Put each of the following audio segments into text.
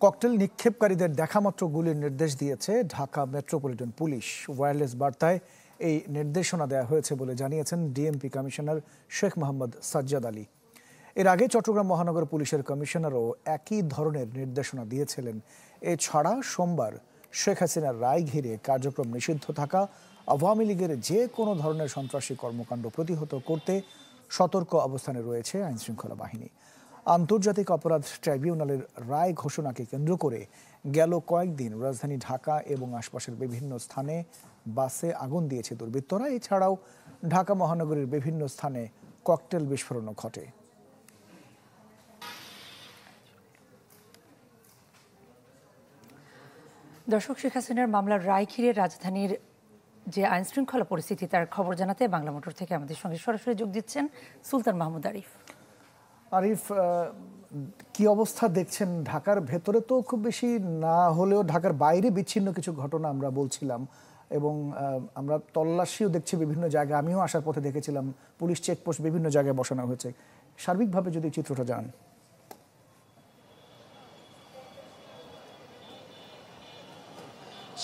Cocktail নিক্ষেপকারীদের দেখামাত্র গুলির নির্দেশ দিয়েছে ঢাকা মেট্রোপলিটন পুলিশ। ওয়্যারলেস বার্তায় এই নির্দেশনা দেওয়া হয়েছে বলে জানিয়েছেন ডিএমপি কমিশনার শেখ মোহাম্মদ সাজ্জাদ আলী। এর আগে চট্টগ্রাম মহানগর পুলিশের কমিশনারও একই ধরনের নির্দেশনা দিয়েছিলেন। এছাড়া সোমবার শেখ হাসিনার রায় ঘিরে কার্যক্রম নিষিদ্ধ থাকা আওয়ামী লীগের যে কোনো ধরনের সন্ত্রাসী কর্মকাণ্ড প্রতিহত করতে সতর্ক অবস্থানে রয়েছে আইনশৃঙ্খলা বাহিনী। আন্তর্জাতিক অপরাধ ট্রাইব্যুনালের রায় ঘোষণাকে কেন্দ্র করে গেল কয়েকদিন রাজধানী ঢাকা এবং আশপাশের বিভিন্ন স্থানে বাসে আগুন দিয়েছে দুর্বৃত্তরা। এছাড়াও ঢাকা মহানগরীর বিভিন্ন স্থানে ককটেল বিস্ফোরণও ঘটে। দর্শক, শেখ হাসিনার মামলার রায় ঘিরে রাজধানীর যে আইনশৃঙ্খলা পরিস্থিতি তার খবর জানাতে বাংলা মোটর থেকে আমাদের সঙ্গে সরাসরি যোগ দিচ্ছেন সুলতান মাহমুদ আরিফ। আরিফ, কি অবস্থা দেখছেন? ঢাকার ভেতরে তো খুব বেশি না হলেও ঢাকার বাইরে বিচ্ছিন্ন কিছু ঘটনা আমরা বলছিলাম, এবং আমরা তল্লাশিও দেখছি বিভিন্ন জায়গায়। আমিও আসার পথে দেখেছিলাম পুলিশ চেকপোস্ট বিভিন্ন জায়গায় বসানো হয়েছে। সার্বিকভাবে যদি চিত্রটা জানান।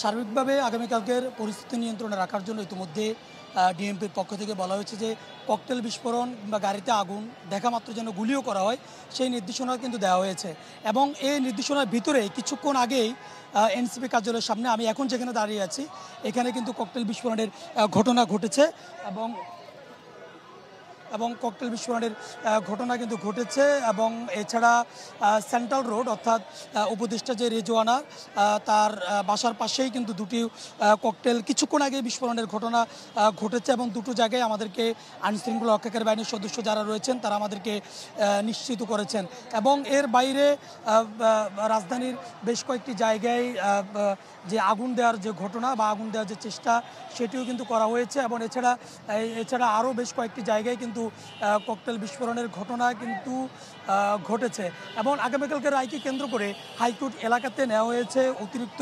সার্বিকভাবে আগামীকালকের পরিস্থিতি নিয়ন্ত্রণে রাখার জন্য ইতিমধ্যে ডিএমপির পক্ষ থেকে বলা হয়েছে যে ককটেল বিস্ফোরণ বা গাড়িতে আগুন দেখা মাত্র যেন গুলিও করা হয়, সেই নির্দেশনা কিন্তু দেওয়া হয়েছে। এবং এই নির্দেশনার ভিতরে কিছুক্ষণ আগেই এনসিপি কার্যালয়ের সামনে, আমি এখন যেখানে দাঁড়িয়ে আছি, এখানে কিন্তু ককটেল বিস্ফোরণের ঘটনা ঘটেছে এবং ককটেল বিস্ফোরণের ঘটনা কিন্তু ঘটেছে। এবং এছাড়া সেন্ট্রাল রোড অর্থাৎ উপদেষ্টা যে রেজওয়ানা, তার বাসার পাশেই কিন্তু দুটি ককটেল কিছুক্ষণ আগে বিস্ফোরণের ঘটনা ঘটেছে। এবং দুটো জায়গায় আমাদেরকে আইনশৃঙ্খলা রক্ষাকারী বাহিনীর সদস্য যারা রয়েছেন তারা আমাদেরকে নিশ্চিত করেছেন। এবং এর বাইরে রাজধানীর বেশ কয়েকটি জায়গায় যে আগুন দেওয়ার যে ঘটনা বা আগুন দেওয়ার যে চেষ্টা, সেটিও কিন্তু করা হয়েছে। এবং এছাড়া আরও বেশ কয়েকটি জায়গায় কিন্তু ককটেল বিস্ফোরণের ঘটনা কিন্তু ঘটেছে। এবং আগামীকালকে রায়কে কেন্দ্র করে হাইকোর্ট এলাকাতে নেওয়া হয়েছে অতিরিক্ত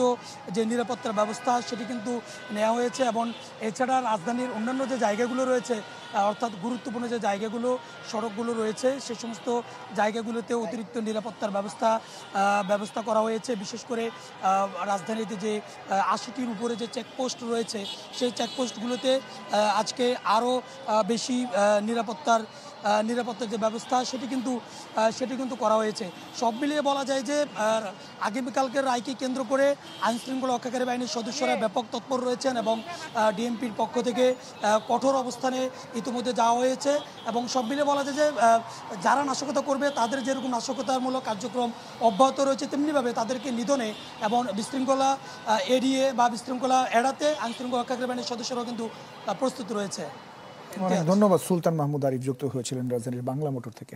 যে নিরাপত্তার ব্যবস্থা, সেটি কিন্তু নেওয়া হয়েছে। এবং এছাড়া রাজধানীর অন্যান্য যে জায়গাগুলো রয়েছে, অর্থাৎ গুরুত্বপূর্ণ যে জায়গাগুলো, সড়কগুলো রয়েছে, সে সমস্ত জায়গাগুলোতে অতিরিক্ত নিরাপত্তার ব্যবস্থা করা হয়েছে। বিশেষ করে রাজধানীতে যে ৮০টির উপরে যে চেকপোস্ট রয়েছে, সেই চেকপোস্টগুলোতে আজকে আরও বেশি নিরাপত্তার যে ব্যবস্থা, সেটি কিন্তু করা হয়েছে। সব মিলিয়ে বলা যায় যে আগামীকালকের রায়কে কেন্দ্র করে আইনশৃঙ্খলা রক্ষাকারী বাহিনীর সদস্যরা ব্যাপক তৎপর রয়েছেন এবং ডিএমপির পক্ষ থেকে কঠোর অবস্থানে ইতিমধ্যে যাওয়া হয়েছে। এবং সব মিলিয়ে বলা যায় যে যারা নাশকতা করবে তাদের যেরকম নাশকতামূলক কার্যক্রম অব্যাহত রয়েছে, তেমনিভাবে তাদেরকে নিধনে এবং বিশৃঙ্খলা এড়িয়ে বা বিশৃঙ্খলা এড়াতে আইনশৃঙ্খলা রক্ষাকারী বাহিনীর সদস্যরাও কিন্তু প্রস্তুত রয়েছে। অনেক ধন্যবাদ। সুলতান মাহমুদ আরিফ যুক্ত হয়েছিলেন রাজধানীর বাংলা মোটর থেকে।